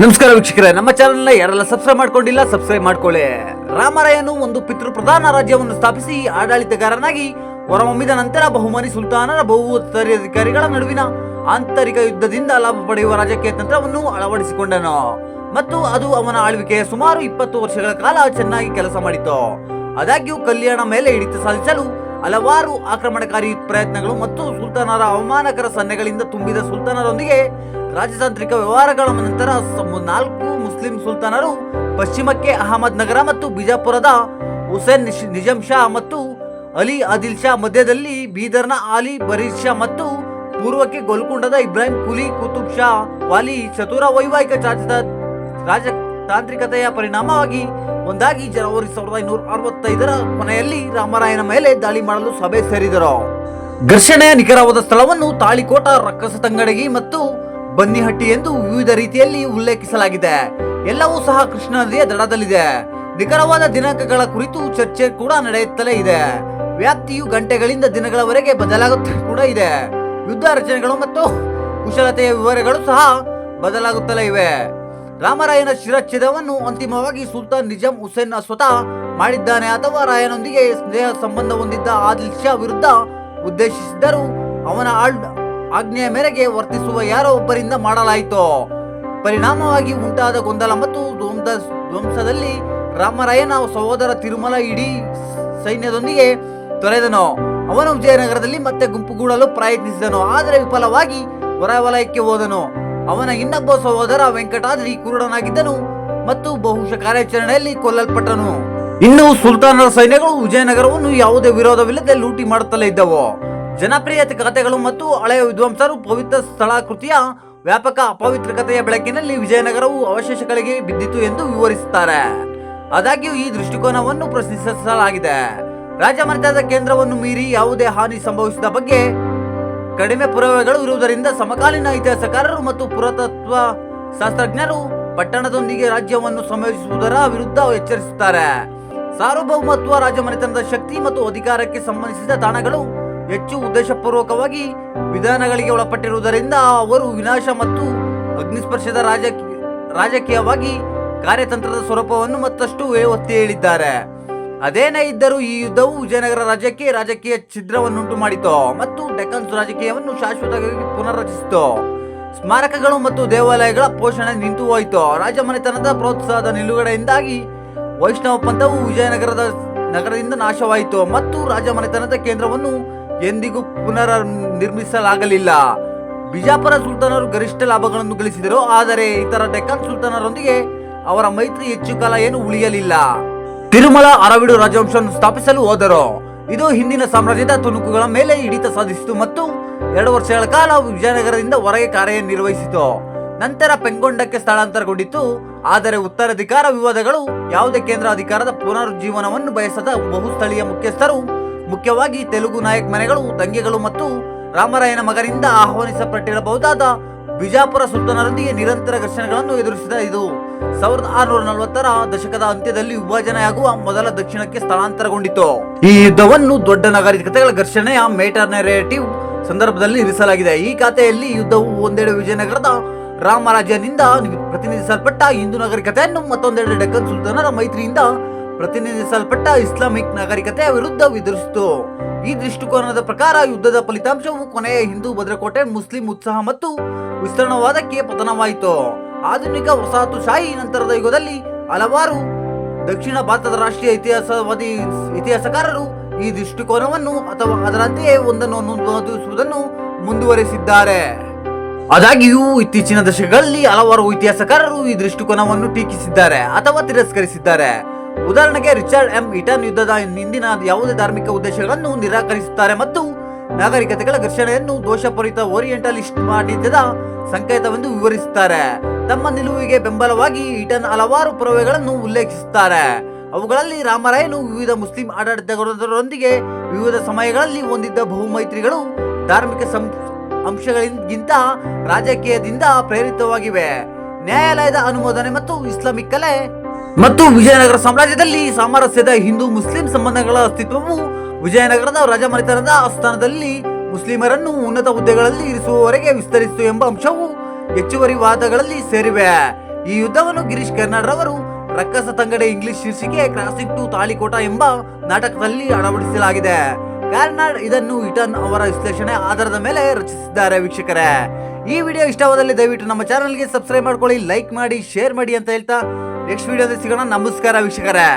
ನಮಸ್ಕಾರ ವೀಕ್ಷಕರೇ, ನಮ್ಮ ಚಾನೆಲ್ನ ಯಾರೆಲ್ಲ ಸಬ್ಸ್ಕ್ರೈಬ್ ಮಾಡ್ಕೊಂಡಿಲ್ಲ ಸಬ್ಸ್ಕ್ರೈಬ್ ಮಾಡ್ಕೊಳ್ಳಿ. ರಾಮರಾಯನು ಒಂದು ಪಿತೃ ಪ್ರಧಾನ ರಾಜ್ಯವನ್ನು ಸ್ಥಾಪಿಸಿ ಆಡಳಿತಗಾರನಾಗಿ ಹೊರಹೊಮ್ಮಿದ ನಂತರ ಬಹುಮನಿ ಸುಲ್ತಾನರ ಬಹು-ಉತ್ತರಾಧಿಕಾರಿಗಳ ನಡುವಿನ ಆಂತರಿಕ ಯುದ್ಧದಿಂದ ಲಾಭ ಪಡೆಯುವ ರಾಜಕೀಯ ತಂತ್ರವನ್ನು ಅಳವಡಿಸಿಕೊಂಡನು ಮತ್ತು ಅದು ಅವನ ಆಳ್ವಿಕೆಯ ಸುಮಾರು 20 ವರ್ಷಗಳ ಕಾಲ ಚೆನ್ನಾಗಿ ಕೆಲಸ ಮಾಡಿತು. ಆದಾಗ್ಯೂ ಕಲ್ಯಾಣ ಮೇಲೆ ಹಿಡಿತ ಸಾಧಿಸಲು ಹಲವಾರು ಆಕ್ರಮಣಕಾರಿ ಪ್ರಯತ್ನಗಳು ಮತ್ತು ಸುಲ್ತಾನರ ಅವಮಾನಕರ ಸನ್ನೆಗಳಿಂದ ತುಂಬಿದ ಸುಲ್ತಾನರೊಂದಿಗೆ ರಾಜತಾಂತ್ರಿಕ ವ್ಯವಹಾರಗಳ ನಂತರ 4 ಮುಸ್ಲಿಂ ಸುಲ್ತಾನರು ಪಶ್ಚಿಮಕ್ಕೆ ಅಹಮದ್ ನಗರ ಮತ್ತು ಬಿಜಾಪುರದ ಹುಸೇನ್ ನಿಜಾಮ್ ಶಾ ಮತ್ತು ಅಲಿ ಆದಿಲ್ ಶಾ, ಮಧ್ಯದಲ್ಲಿ ಬೀದರ್ನ ಆಲಿ ಬರೀದ್ ಶಾ ಮತ್ತು ಪೂರ್ವಕ್ಕೆ ಗೋಲ್ಕೊಂಡದ ಇಬ್ರಾಹಿಂ ಕುಲಿ ಕುತುಬ್ ಶಾ ವಾಲಿ ಚತುರ ವೈವಾಹಿಕ ರಾಜತಾಂತ್ರಿಕತೆಯ ಪರಿಣಾಮವಾಗಿ ಒಂದಾಗಿ ಜನವರಿ 1565ರ ಕೊನೆಯಲ್ಲಿ ರಾಮರಾಯನ ಮೇಲೆ ದಾಳಿ ಮಾಡಲು ಸಭೆ ಸೇರಿದರು. ಘರ್ಷಣೆಯ ನಿಖರವಾದ ಸ್ಥಳವನ್ನು ತಾಳಿಕೋಟ, ರಕ್ಕಸ ತಂಗಡಗಿ ಮತ್ತು ಬನ್ನಿಹಟ್ಟಿ ಎಂದು ವಿವಿಧ ರೀತಿಯಲ್ಲಿ ಉಲ್ಲೇಖಿಸಲಾಗಿದೆ. ಎಲ್ಲವೂ ಸಹ ಕೃಷ್ಣ ನದಿಯ ದಡದಲ್ಲಿದೆ. ನಿಖರವಾದ ದಿನಾಂಕಗಳ ಕುರಿತು ಚರ್ಚೆ ಕೂಡ ನಡೆಯುತ್ತಲೇ ಇದೆ. ವ್ಯಾಪ್ತಿಯು ಗಂಟೆಗಳಿಂದ ದಿನಗಳವರೆಗೆ ಬದಲಾಗುತ್ತಲೇ ಕೂಡ ಇದೆ. ಯುದ್ಧ ರಚನೆಗಳು ಮತ್ತು ಕುಶಲತೆಯ ವಿವರಗಳು ಸಹ ಬದಲಾಗುತ್ತಲೇ ಇವೆ. ರಾಮರಾಯನ ಶಿರಚ್ಛೇದವನ್ನು ಅಂತಿಮವಾಗಿ ಸುಲ್ತಾನ್ ನಿಜಾಮ್ ಹುಸೇನ್ ಸ್ವತಃ ಮಾಡಿದ್ದಾನೆ ಅಥವಾ ರಾಯನೊಂದಿಗೆ ಸ್ನೇಹ ಸಂಬಂಧ ಹೊಂದಿದ್ದ ಆದಿಲ್ ಶಾ ವಿರುದ್ಧ ಉದ್ದೇಶಿಸಿದ್ದರೂ ಅವನ ಆಜ್ಞೆಯ ಮೇರೆಗೆ ವರ್ತಿಸುವ ಯಾರೋ ಒಬ್ಬರಿಂದ ಮಾಡಲಾಯಿತು. ಪರಿಣಾಮವಾಗಿ ಉಂಟಾದ ಗೊಂದಲ ಮತ್ತು ಧ್ವಂಸದಲ್ಲಿ ರಾಮರಾಯನ ಸಹೋದರ ತಿರುಮಲ ಇಡೀ ಸೈನ್ಯದೊಂದಿಗೆ ತೊರೆದನು. ಅವನು ವಿಜಯನಗರದಲ್ಲಿ ಮತ್ತೆ ಗುಂಪುಗೂಡಲು ಪ್ರಯತ್ನಿಸಿದನು, ಆದರೆ ವಿಫಲವಾಗಿ ಹೊರವಲಯಕ್ಕೆ ಹೋದನು. ಅವನ ಇನ್ನೊಬ್ಬ ಸಹೋದರ ವೆಂಕಟಾದ್ರಿ ಕುರುಡನಾಗಿದ್ದನು ಮತ್ತು ಬಹುಶಃ ಕಾರ್ಯಾಚರಣೆಯಲ್ಲಿ ಕೊಲ್ಲಲ್ಪಟ್ಟನು. ಇನ್ನು ಸುಲ್ತಾನರ ಸೈನ್ಯಗಳು ವಿಜಯನಗರವನ್ನು ಯಾವುದೇ ವಿರೋಧವಿಲ್ಲದೆ ಲೂಟಿ ಮಾಡುತ್ತಲೇ ಇದ್ದವು. ಜನಪ್ರಿಯತೆ ಕಥೆಗಳು ಮತ್ತು ಹಳೆಯ ವಿದ್ವಾಂಸರು ಪವಿತ್ರ ಸ್ಥಳಾಕೃತಿಯ ವ್ಯಾಪಕ ಅಪವಿತ್ರಕತೆಯ ಬೆಳಕಿನಲ್ಲಿ ವಿಜಯನಗರವು ಅವಶೇಷಗಳಿಗೆ ಬಿದ್ದಿತು ಎಂದು ವಿವರಿಸುತ್ತಾರೆ. ಆದಾಗ್ಯೂ ಈ ದೃಷ್ಟಿಕೋನವನ್ನು ಪ್ರಶ್ನಿಸಲಾಗಿದೆ. ರಾಜಮನೆತನದ ಕೇಂದ್ರವನ್ನು ಮೀರಿ ಯಾವುದೇ ಹಾನಿ ಸಂಭವಿಸಿದ ಬಗ್ಗೆ ಕಡಿಮೆ ಪುರಾವೆಗಳು ಇರುವುದರಿಂದ ಸಮಕಾಲೀನ ಇತಿಹಾಸಕಾರರು ಮತ್ತು ಪುರಾತತ್ವ ಶಾಸ್ತ್ರಜ್ಞರು ಪಟ್ಟಣದೊಂದಿಗೆ ರಾಜ್ಯವನ್ನು ಸಂಯೋಜಿಸುವುದರ ವಿರುದ್ಧ ಎಚ್ಚರಿಸುತ್ತಾರೆ. ಸಾರ್ವಭೌಮತ್ವ, ರಾಜಮನೆತನದ ಶಕ್ತಿ ಮತ್ತು ಅಧಿಕಾರಕ್ಕೆ ಸಂಬಂಧಿಸಿದ ತಾಣಗಳು ಹೆಚ್ಚು ಉದ್ದೇಶಪೂರ್ವಕವಾಗಿ ವಿಧಾನಗಳಿಗೆ ಒಳಪಟ್ಟಿರುವುದರಿಂದ ಅವರು ವಿನಾಶ ಮತ್ತು ಅಗ್ನಿಸ್ಪರ್ಶದ ರಾಜಕೀಯವಾಗಿ ಕಾರ್ಯತಂತ್ರದ ಸ್ವರೂಪವನ್ನು ಮತ್ತಷ್ಟು ಒತ್ತಿ ಹೇಳಿದ್ದಾರೆ. ಅದೇನೇ ಇದ್ದರೂ ಈ ಯುದ್ಧವು ವಿಜಯನಗರ ರಾಜ್ಯಕ್ಕೆ ರಾಜಕೀಯ ಛಿದ್ರವನ್ನುಂಟು ಮಾಡಿತು ಮತ್ತು ಡೆಕ್ಕನ್ ರಾಜಕೀಯವನ್ನು ಶಾಶ್ವತವಾಗಿ ಪುನರ್ರಚಿಸಿತು. ಸ್ಮಾರಕಗಳು ಮತ್ತು ದೇವಾಲಯಗಳ ಪೋಷಣೆ ನಿಂತು ಹೋಯಿತು. ರಾಜಮನೆತನದ ಪ್ರೋತ್ಸಾಹದ ನಿಲುಗಡೆಯಿಂದಾಗಿ ವೈಷ್ಣವ ಪಂಥವು ನಗರದಿಂದ ನಾಶವಾಯಿತು ಮತ್ತು ರಾಜಮನೆತನದ ಕೇಂದ್ರವನ್ನು ಎಂದಿಗೂ ಪುನರ್ ನಿರ್ಮಿಸಲಾಗಲಿಲ್ಲ. ಬಿಜಾಪುರ ಸುಲ್ತಾನರು ಗರಿಷ್ಠ ಲಾಭಗಳನ್ನು ಗಳಿಸಿದರು, ಆದರೆ ಇತರ ಡೆಕ್ಕನ್ ಸುಲ್ತಾನರೊಂದಿಗೆ ಅವರ ಮೈತ್ರಿ ಹೆಚ್ಚು ಕಾಲ ಏನು ಉಳಿಯಲಿಲ್ಲ. ತಿರುಮಲ ಅರವಿಡು ರಾಜವಂಶವನ್ನು ಸ್ಥಾಪಿಸಲು ಹೋದರು. ಇದು ಹಿಂದಿನ ಸಾಮ್ರಾಜ್ಯದ ತುಣುಕುಗಳ ಮೇಲೆ ಹಿಡಿತ ಸಾಧಿಸಿತು ಮತ್ತು 2 ವರ್ಷಗಳ ಕಾಲ ವಿಜಯನಗರದಿಂದ ಹೊರಗೆ ಕಾರ್ಯನಿರ್ವಹಿಸಿತು. ನಂತರ ಪೆಂಗೊಂಡಕ್ಕೆ ಸ್ಥಳಾಂತರಗೊಂಡಿತು. ಆದರೆ ಉತ್ತರಾಧಿಕಾರ ವಿವಾದಗಳು ಯಾವುದೇ ಕೇಂದ್ರ ಅಧಿಕಾರದ ಪುನರುಜ್ಜೀವನವನ್ನು ಬಯಸದ ಬಹುಸ್ಥಳೀಯ ಮುಖ್ಯಸ್ಥರು, ಮುಖ್ಯವಾಗಿ ತೆಲುಗು ನಾಯಕ್ ಮನೆಗಳು, ದಂಗೆಗಳು ಮತ್ತು ರಾಮರಾಯನ ಮಗನಿಂದ ಆಹ್ವಾನಿಸಲ್ಪಟ್ಟಿರಬಹುದಾದ ಬಿಜಾಪುರ ಸುಲ್ತಾನರೊಂದಿಗೆ ನಿರಂತರ ಘರ್ಷಣೆಗಳನ್ನು ಎದುರಿಸಿದ. ಇದು 1640ರ ದಶಕದ ಅಂತ್ಯದಲ್ಲಿ ವಿಭಜನೆಯಾಗುವ ಮೊದಲ ದಕ್ಷಿಣಕ್ಕೆ ಸ್ಥಳಾಂತರಗೊಂಡಿತು. ಈ ಯುದ್ಧವನ್ನು ದೊಡ್ಡ ನಾಗರಿಕತೆಗಳ ಘರ್ಷಣೆಯ ಮೆಟಾನರೇಟಿವ್ ಸಂದರ್ಭದಲ್ಲಿ ಇರಿಸಲಾಗಿದೆ. ಈ ಖಾತೆಯಲ್ಲಿ ಯುದ್ಧವು ಒಂದೆಡೆ ವಿಜಯನಗರದ ರಾಮರಾಜ್ಯದಿಂದ ಪ್ರತಿನಿಧಿಸಲ್ಪಟ್ಟ ಹಿಂದೂ ನಾಗರಿಕತೆಯನ್ನು, ಮತ್ತೊಂದೆಡೆ ಡೆಕ್ಕನ್ ಸುಲ್ತಾನರ ಮೈತ್ರಿಯಿಂದ ಪ್ರತಿನಿಧಿಸಲ್ಪಟ್ಟ ಇಸ್ಲಾಮಿಕ್ ನಾಗರಿಕತೆಯ ವಿರುದ್ಧ ಎದುರಿಸಿತು. ಈ ದೃಷ್ಟಿಕೋನದ ಪ್ರಕಾರ ಯುದ್ಧದ ಫಲಿತಾಂಶವು ಕೊನೆಯ ಹಿಂದೂ ಭದ್ರಕೋಟೆ, ಮುಸ್ಲಿಂ ಉತ್ಸಾಹ ಮತ್ತು ವಿಸ್ತರಣವಾದಕ್ಕೆ ಪತನವಾಯಿತು. ಆಧುನಿಕ ವಸಾಹತುಶಾಹಿ ನಂತರದ ಯುಗದಲ್ಲಿ ಹಲವಾರು ದಕ್ಷಿಣ ಭಾರತದ ರಾಷ್ಟ್ರೀಯ ಇತಿಹಾಸಕಾರರು ಈ ದೃಷ್ಟಿಕೋನವನ್ನು ಅಥವಾ ಅದರಂತೆಯೇ ಒಂದನ್ನು ಅನುಮೋದಿಸುವುದನ್ನು ಮುಂದುವರೆಸಿದ್ದಾರೆ. ಆದಾಗ್ಯೂ ಇತ್ತೀಚಿನ ದಶಕಗಳಲ್ಲಿ ಹಲವಾರು ಇತಿಹಾಸಕಾರರು ಈ ದೃಷ್ಟಿಕೋನವನ್ನು ಟೀಕಿಸಿದ್ದಾರೆ ಅಥವಾ ತಿರಸ್ಕರಿಸಿದ್ದಾರೆ. ಉದಾಹರಣೆಗೆ ರಿಚರ್ಡ್ ಎಂ ಈಟನ್ ಯುದ್ಧದ ಹಿಂದಿನ ಯಾವುದೇ ಧಾರ್ಮಿಕ ಉದ್ದೇಶಗಳನ್ನು ನಿರಾಕರಿಸುತ್ತಾರೆ ಮತ್ತು ನಾಗರಿಕತೆಗಳ ಘರ್ಷಣೆಯನ್ನು ದೋಷಪೂರಿತ ಓರಿಯೆಂಟಲಿಸ್ಟ್ ಆಡಳಿತದ ಸಂಕೇತವೆಂದು ವಿವರಿಸುತ್ತಾರೆ. ತಮ್ಮ ನಿಲುವಿಗೆ ಬೆಂಬಲವಾಗಿ ಈಟನ್ ಹಲವಾರು ಪುರಾವೆಗಳನ್ನು ಉಲ್ಲೇಖಿಸುತ್ತಾರೆ. ಅವುಗಳಲ್ಲಿ ರಾಮರಾಯನು ವಿವಿಧ ಮುಸ್ಲಿಂ ಆಡಳಿತಗಾರರೊಂದಿಗೆ ವಿವಿಧ ಸಮಯಗಳಲ್ಲಿ ಹೊಂದಿದ್ದ ಬಹುಮೈತ್ರಿಗಳು ಧಾರ್ಮಿಕ ಅಂಶಗಳಿಗಿಂತ ರಾಜಕೀಯದಿಂದ ಪ್ರೇರಿತವಾಗಿವೆ. ನ್ಯಾಯಾಲಯದ ಅನುಮೋದನೆ ಮತ್ತು ಇಸ್ಲಾಮಿಕ್ ಕಲೆ ಮತ್ತು ವಿಜಯನಗರ ಸಾಮ್ರಾಜ್ಯದಲ್ಲಿ ಸಾಮರಸ್ಯದ ಹಿಂದೂ ಮುಸ್ಲಿಂ ಸಂಬಂಧಗಳ ಅಸ್ತಿತ್ವವು ವಿಜಯನಗರದ ರಾಜಮನೆತನದ ಆಸ್ಥಾನದಲ್ಲಿ ಮುಸ್ಲಿಮರನ್ನು ಉನ್ನತ ಹುದ್ದೆಗಳಲ್ಲಿ ಇರಿಸುವವರೆಗೆ ವಿಸ್ತರಿಸಿತು ಎಂಬ ಅಂಶವು ಹೆಚ್ಚುವರಿ ವಾದಗಳಲ್ಲಿ ಸೇರಿವೆ. ಈ ಯುದ್ಧವನ್ನು ಗಿರೀಶ್ ಕರ್ನಾಡ್ ರವರು ರಕ್ಕಸ ತಂಗಡೆ ಇಂಗ್ಲಿಷ್ ಶೀರ್ಷಿಕೆ ಕ್ರಾಸಿಂಗ್ ಟು ತಾಳಿಕೋಟ ಎಂಬ ನಾಟಕದಲ್ಲಿ ಅಳವಡಿಸಲಾಗಿದೆ. ಕರ್ನಾಡ್ ಇದನ್ನು ಇಟನ್ ಅವರ ವಿಶ್ಲೇಷಣೆ ಆಧಾರದ ಮೇಲೆ ರಚಿಸಿದ್ದಾರೆ. ವೀಕ್ಷಕರೇ, ಈ ವಿಡಿಯೋ ಇಷ್ಟವಾದಲ್ಲಿ ದಯವಿಟ್ಟು ನಮ್ಮ ಚಾನಲ್ಗೆ ಸಬ್ಸ್ಕ್ರೈಬ್ ಮಾಡ್ಕೊಳ್ಳಿ, ಲೈಕ್ ಮಾಡಿ, ಶೇರ್ ಮಾಡಿ ಅಂತ ಹೇಳ್ತಾ ನೆಕ್ಸ್ಟ್ ವಿಡಿಯೋದಲ್ಲಿ ಸಿಗೋಣ. ನಮಸ್ಕಾರ ವೀಕ್ಷಕರೇ.